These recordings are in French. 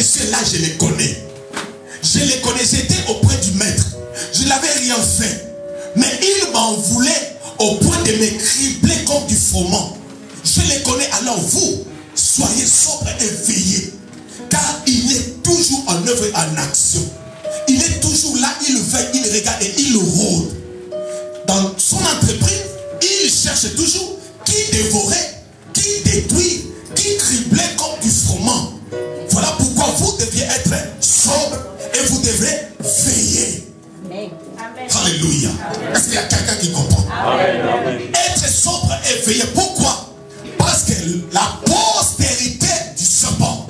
messieurs là, je les connais. Je les connais, j'étais auprès du maître. Je n'avais rien fait. Mais il m'en voulait au point de me cribler comme du froment. Je les connais, alors vous, soyez sobres et veillez. Car il est toujours en œuvre et en action. Il est toujours là, il veille, il regarde et il rôde. Dans son entreprise, il cherche toujours qui dévorer, qui détruire, qui cribler comme du froment. Voilà pourquoi vous deviez être sobre et vous devrez veiller. Amen. Alléluia. Est-ce qu'il y a quelqu'un qui comprend? Amen. Être sobre et veiller. Pourquoi? Parce que la postérité du serpent,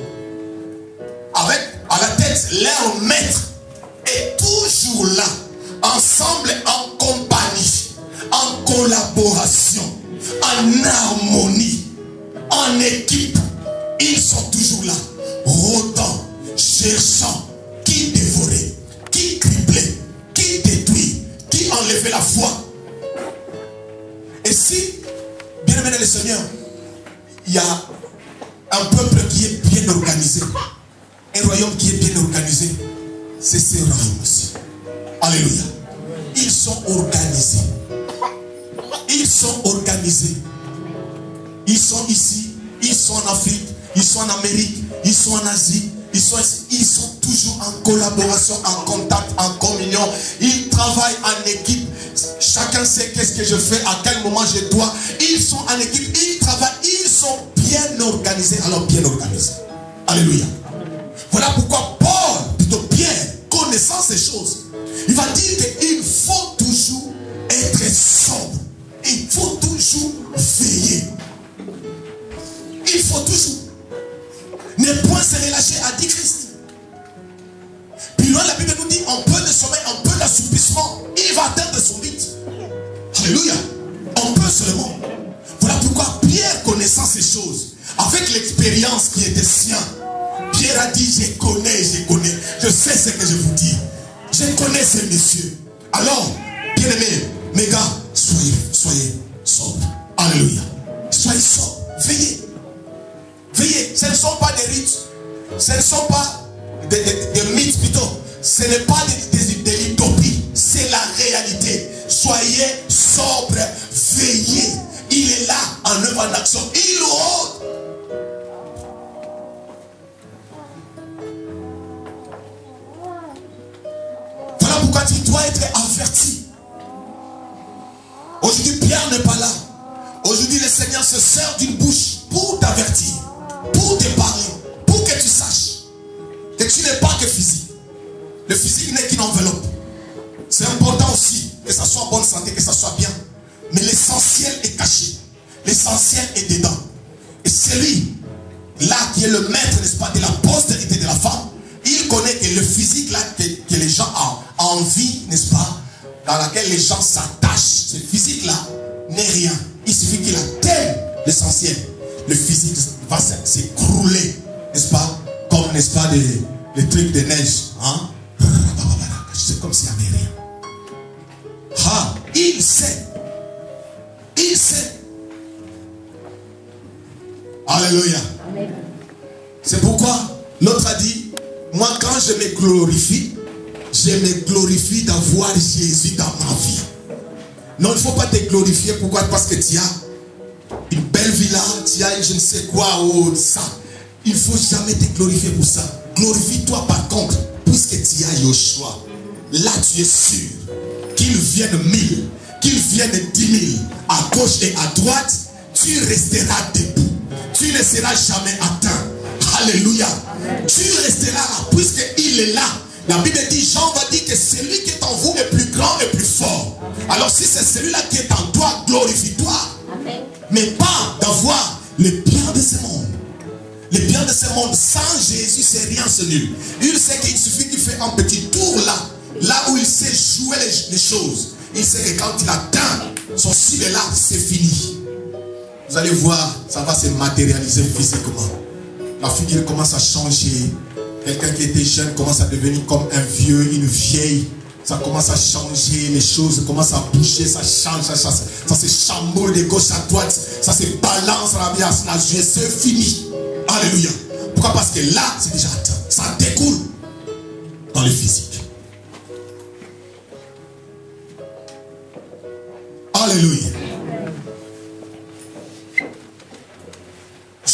avec à la tête leur maître, est toujours là, ensemble, en compagnie, en collaboration, en harmonie, en équipe. Ils sont toujours là, rôdant, cherchant qui dévorer, qui cribler, qui détruire, qui enlever la foi. Et si, bien aimé le Seigneur, il y a un peuple qui est bien organisé, un royaume qui est bien organisé, c'est ce royaume aussi. Alléluia. Ils sont organisés. Ils sont organisés. Ils sont ici, ils sont en Afrique, ils sont en Amérique, ils sont en Asie, ils sont toujours en collaboration, en contact, en communion. Ils travaillent en équipe. Chacun sait qu'est-ce que je fais, à quel moment je dois. Ils sont en équipe, ils travaillent, ils sont bien organisés. Alors bien organisés. Alléluia. Voilà pourquoi Paul, plutôt Pierre, connaissant ces choses, il va dire qu'il faut toujours être sobre. Il faut toujours veiller. Il faut toujours ne point se relâcher à dit Christ. Puis loin, la Bible nous dit un peu de sommeil, un peu d'assoupissement, il va atteindre son but. Alléluia. Un peu seulement. Voilà pourquoi Pierre, connaissant ces choses, avec l'expérience qui était sien, Pierre a dit, je connais, je sais ce que je vous dis. Je connais ces messieurs. Alors, bien aimés, mes gars, soyez sobres. Alléluia. Soyez sobres. Veillez. Veillez. Ce ne sont pas des rites. Ce ne sont pas des mythes plutôt. Ce n'est pas des utopies. C'est la réalité. Soyez sobres. Veillez. Il est là en œuvre, en action. Il rôde. Voilà pourquoi tu dois être averti. Aujourd'hui, Pierre n'est pas là. Aujourd'hui, le Seigneur se sert d'une bouche pour t'avertir, pour te parler, pour que tu saches que tu n'es pas que physique. Le physique n'est qu'une enveloppe. C'est important aussi que ça soit en bonne santé, que ça soit bien. Mais l'essentiel est caché. L'essentiel est dedans. Et celui là qui est le maître, n'est-ce pas, de la postérité de la femme, il connaît que le physique là que les gens ont envie, n'est-ce pas, dans laquelle les gens s'attachent, ce physique là n'est rien. Il suffit qu'il atteigne l'essentiel. Le physique va s'écrouler, n'est-ce pas, comme, n'est-ce pas, les trucs de neige, hein? C'est comme s'il n'y avait rien. Ah, il sait. Il sait. Alléluia. C'est pourquoi l'autre a dit, moi quand je me glorifie d'avoir Jésus dans ma vie. Non, il ne faut pas te glorifier. Pourquoi? Parce que tu as une belle villa, tu as je ne sais quoi ou ça. Il ne faut jamais te glorifier pour ça. Glorifie-toi par contre, puisque tu as Yoshua. Là tu es sûr qu'il vienne 1000, qu'il vienne 10 000 à gauche et à droite, tu resteras debout. Tu ne seras jamais atteint. Alléluia. Tu resteras là, puisqu'il est là. La Bible dit, Jean va dire que celui qui est en vous est plus grand et plus fort. Alors si c'est celui-là qui est en toi, glorifie-toi. Mais pas d'avoir les biens de ce monde. Les biens de ce monde, sans Jésus, c'est rien, c'est nul. Il sait qu'il suffit qu'il fait un petit tour là où il sait jouer les choses. Il sait que quand il atteint son cible là, c'est fini. Vous allez voir, ça va se matérialiser physiquement. La figure commence à changer. Quelqu'un qui était jeune commence à devenir comme un vieux, une vieille. Ça commence à changer, les choses commencent à bouger, ça change, ça se chamboule de gauche à droite, ça se balance, c'est fini. Alléluia. Pourquoi? Parce que là, c'est déjà atteint. Ça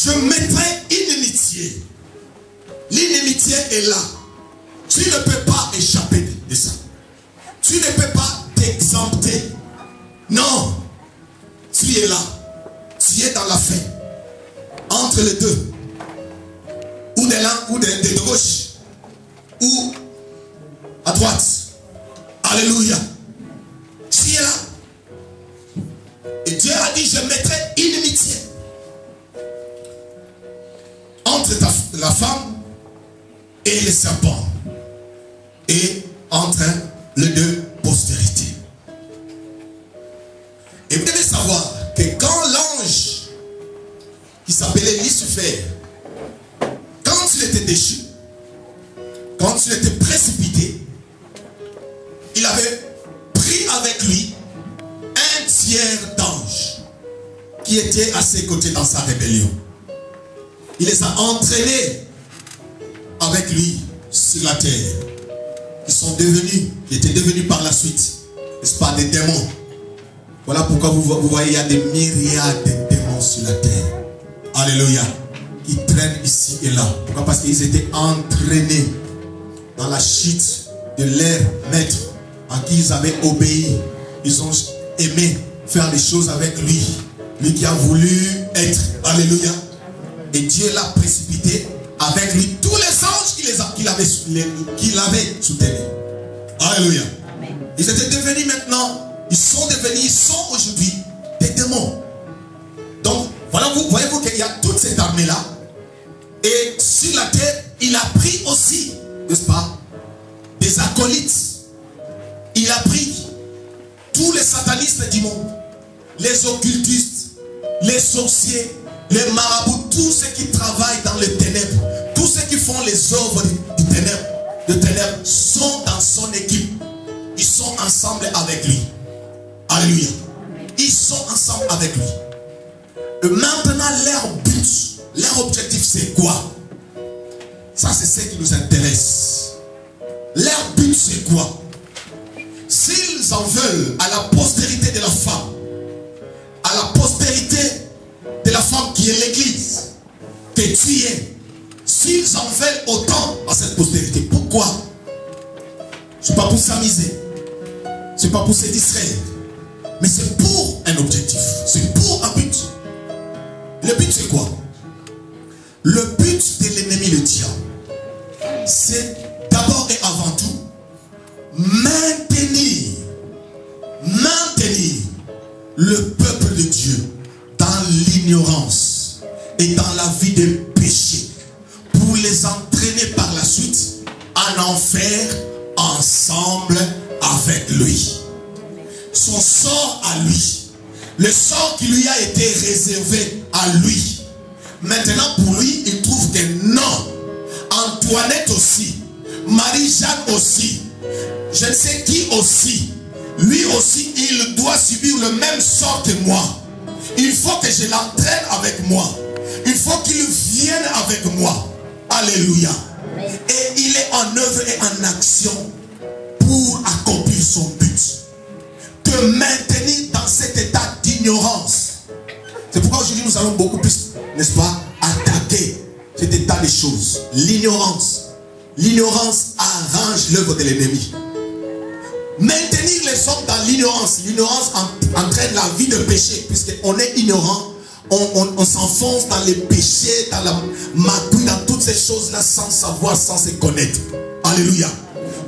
je mettrai inimitié. L'inimitié est là. Tu ne peux pas échapper de ça. Tu ne peux pas t'exempter. Non. Tu es là. Tu es dans la fin. Entre les deux. Ou de l'un ou de gauche. Ou à droite. Alléluia. Tu es là. Et Dieu a dit, je mettrai inimitié entre la femme et le serpent. Et entre les deux postérités. Et vous devez savoir que quand l'ange qui s'appelait Lucifer, quand il était déchu, quand il était précipité, il avait pris avec lui un tiers d'anges qui étaient à ses côtés dans sa rébellion. Il les a entraînés avec lui sur la terre. Qui étaient devenus par la suite, n'est-ce pas, des démons. Voilà pourquoi vous voyez, il y a des myriades de démons sur la terre. Alléluia. Qui traînent ici et là. Pourquoi? Parce qu'ils étaient entraînés dans la chute de leur maître, en qui ils avaient obéi. Ils ont aimé faire les choses avec lui. Lui qui a voulu être. Alléluia. Et Dieu l'a précipité avec lui tous les anges qu'il avait soutenus. Alléluia. Ils étaient devenus maintenant, ils sont aujourd'hui des démons. Donc, voilà, vous voyez-vous qu'il y a toute cette armée-là. Et sur la terre, il a pris aussi, n'est-ce pas, des acolytes. Il a pris tous les satanistes du monde, les occultistes, les sorciers, les marabouts, tous ceux qui travaillent dans les ténèbres, tous ceux qui font les œuvres de ténèbres sont dans son équipe. Ils sont ensemble avec lui. Alléluia. Ils sont ensemble avec lui. Et maintenant, leur but, leur objectif, c'est quoi? Ça, c'est ce qui nous intéresse. Leur but, c'est quoi? S'ils en veulent à la postérité de la femme, à la postérité de la femme qui est l'église, que tu es, s'ils en veulent autant à cette postérité, pourquoi? Ce n'est pas pour s'amuser, ce n'est pas pour se distraire, mais c'est pour un objectif, c'est pour un but. Le but, c'est quoi? Le but de l'ennemi, le diable, c'est d'abord et avant tout maintenir le peuple de Dieu dans l'ignorance et dans la vie de péché, pour les entraîner par la suite en enfer ensemble avec lui. Son sort à lui, le sort qui lui a été réservé à lui. Maintenant pour lui, il trouve que non, Antoinette aussi, Marie-Jacques aussi, je ne sais qui aussi, lui aussi il doit subir le même sort que moi. Il faut que je l'entraîne avec moi. Il faut qu'il vienne avec moi. Alléluia. Et il est en œuvre et en action pour accomplir son but. Te maintenir dans cet état d'ignorance. C'est pourquoi aujourd'hui nous allons beaucoup plus, n'est-ce pas, attaquer cet état des choses. L'ignorance. L'ignorance arrange l'œuvre de l'ennemi. Maintenir les hommes dans l'ignorance. L'ignorance entraîne la vie de péché. Puisqu'on est ignorant, on s'enfonce dans les péchés, dans la magouille, dans toutes ces choses-là sans savoir, sans se connaître. Alléluia.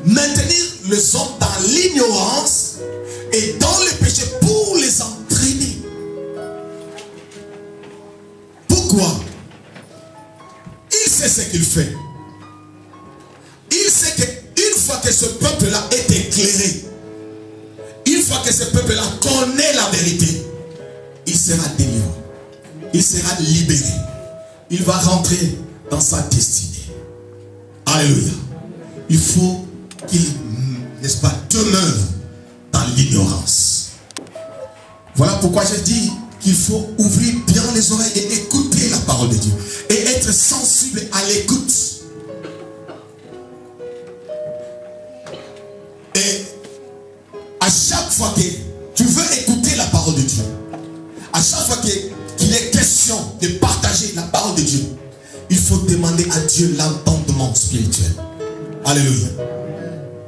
Maintenir les hommes dans l'ignorance et dans le péché pour les entraîner. Pourquoi? Il sait ce qu'il fait. Il sait qu'une fois que ce peuple-là est éclairé, une fois que ce peuple-là connaît la vérité, il sera délivré. Il sera libéré. Il va rentrer dans sa destinée. Alléluia. Il faut qu'il, n'est-ce pas, demeure dans l'ignorance. Voilà pourquoi je dis qu'il faut ouvrir bien les oreilles et écouter la parole de Dieu. Et être sensible à l'écoute. Et à chaque fois que tu veux écouter la parole de Dieu, à chaque fois qu'il est question de partager la parole de de Dieu, il faut demander à Dieu l'entendement spirituel. Alléluia.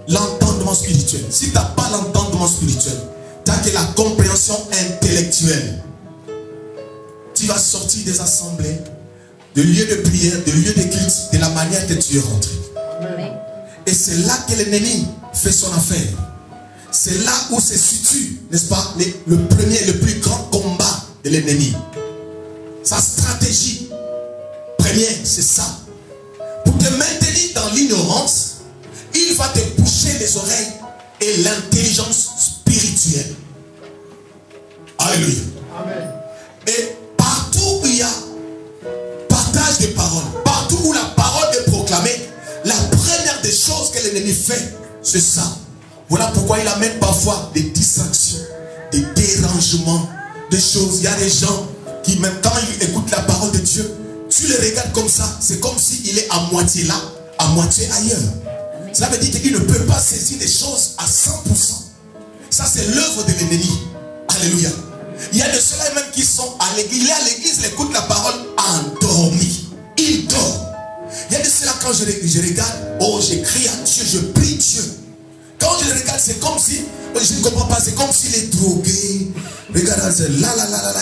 L'entendement spirituel. Si tu n'as pas l'entendement spirituel, tu n'as que la compréhension intellectuelle. Tu vas sortir des assemblées, de lieux de prière, de lieux de culte, de la manière que tu es rentré. Et c'est là que l'ennemi fait son affaire. C'est là où se situe, n'est-ce pas, le premier et le plus grand combat de l'ennemi. Sa stratégie première, c'est ça. Pour te maintenir dans l'ignorance, il va te boucher les oreilles et l'intelligence spirituelle. Alléluia. Amen. Et partout où il y a partage de paroles, partout où la parole est proclamée, la première des choses que l'ennemi fait, c'est ça. Voilà pourquoi il amène parfois des distractions, des dérangements, des choses. Il y a des gens qui, même quand ils écoutent la parole de Dieu, tu les regardes comme ça, c'est comme s'il est à moitié là, à moitié ailleurs. Cela veut dire qu'il ne peut pas saisir des choses à 100%. Ça, c'est l'œuvre de l'ennemi. Alléluia. Il y a de ceux-là même qui sont à l'église. Il est à l'église, il écoute la parole endormi. Il dort. Il y a de ceux-là, quand je regarde, oh, j'écris à Dieu, je prie Dieu. Quand je le regarde, c'est comme si, je ne comprends pas, c'est comme s'il est drogué. Regarde, là,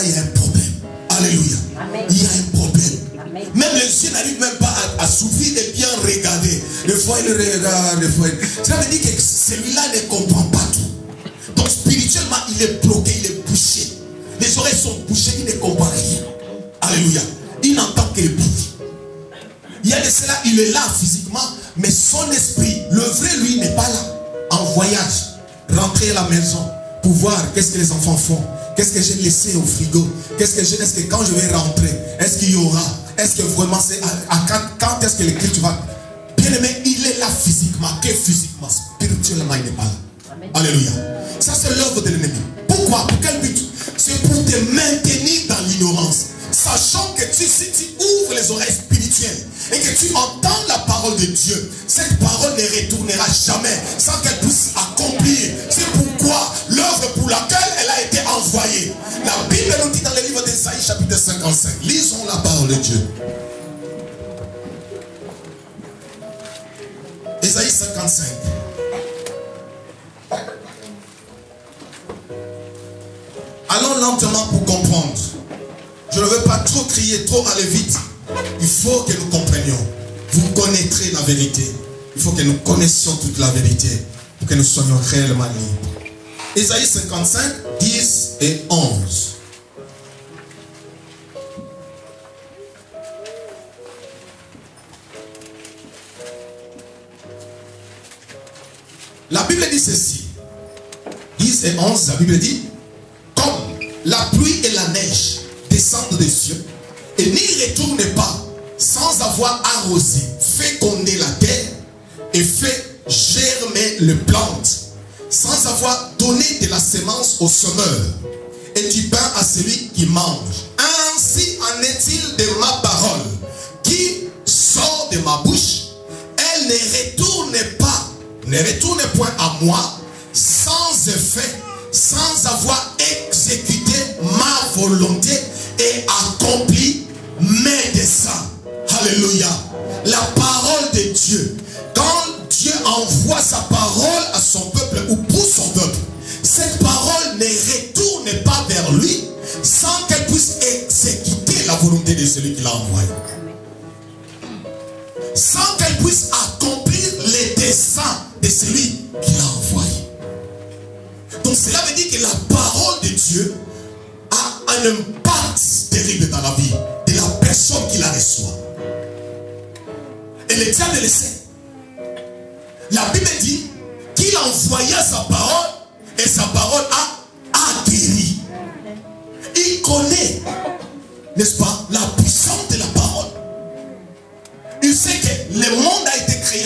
il y a un problème. Alléluia. Amen. Il y a un problème. Amen. Même les yeux n'arrivent même pas à s'ouvrir et bien regarder. Des fois, il regarde, des fois. Ça veut dire que celui-là ne comprend pas tout. Donc, spirituellement, il est bloqué, il est bouché. Les oreilles sont bouchées, il ne comprend rien. Alléluia. Il n'entend que le bruit. Il y a de cela, il est là physiquement, mais son esprit, le vrai lui, n'est pas là. En voyage, rentrer à la maison pour voir qu'est-ce que les enfants font, qu'est-ce que j'ai laissé au frigo, est-ce que quand je vais rentrer, est-ce qu'il y aura, est-ce que vraiment c'est quand est-ce que l'écriture va. Bien aimé, il est là physiquement, que physiquement, spirituellement il n'est pas là. Amen. Alléluia. Ça c'est l'œuvre de l'ennemi. Pourquoi? Pour quel but? C'est pour te maintenir dans l'ignorance, sachant que si tu ouvres les oreilles spirituelles et que tu entends la parole de Dieu, cette parole ne retournera jamais sans qu'elle puisse accomplir. C'est pourquoi l'œuvre pour laquelle elle a été envoyée. La Bible nous dit dans le livre d'Ésaïe chapitre 55. Lisons la parole de Dieu. Ésaïe 55. Allons lentement pour comprendre. Je ne veux pas trop crier, trop aller vite. Il faut que nous comprenions. Vous connaîtrez la vérité. Il faut que nous connaissions toute la vérité pour que nous soyons réellement libres. Ésaïe 55, 10 et 11. La Bible dit ceci. 10 et 11, la Bible dit: comme la pluie et la neige descendent des cieux et n'y retournent pas sans avoir arrosé, fécondé la terre et fait germer les plantes, sans avoir donné de la semence au semeur et du pain à celui qui mange. Ainsi en est-il de ma parole qui sort de ma bouche. Elle ne retourne point à moi sans effet, sans avoir exécuté ma volonté et accompli mes desseins. Alléluia. La parole de Dieu. Quand Dieu envoie sa parole à son peuple ou pour son peuple, cette parole ne retourne pas vers lui sans qu'elle puisse exécuter la volonté de celui qui l'a envoyé. Sans qu'elle puisse accomplir les desseins de celui qui l'a envoyé. Donc cela veut dire que la parole de Dieu a un impact terrible dans la vie de la personne qui la reçoit. Et le diable le sait. La Bible dit qu'il envoya sa parole et sa parole a guéri. Il connaît, n'est-ce pas, la puissance de la parole. Il sait que le monde a été créé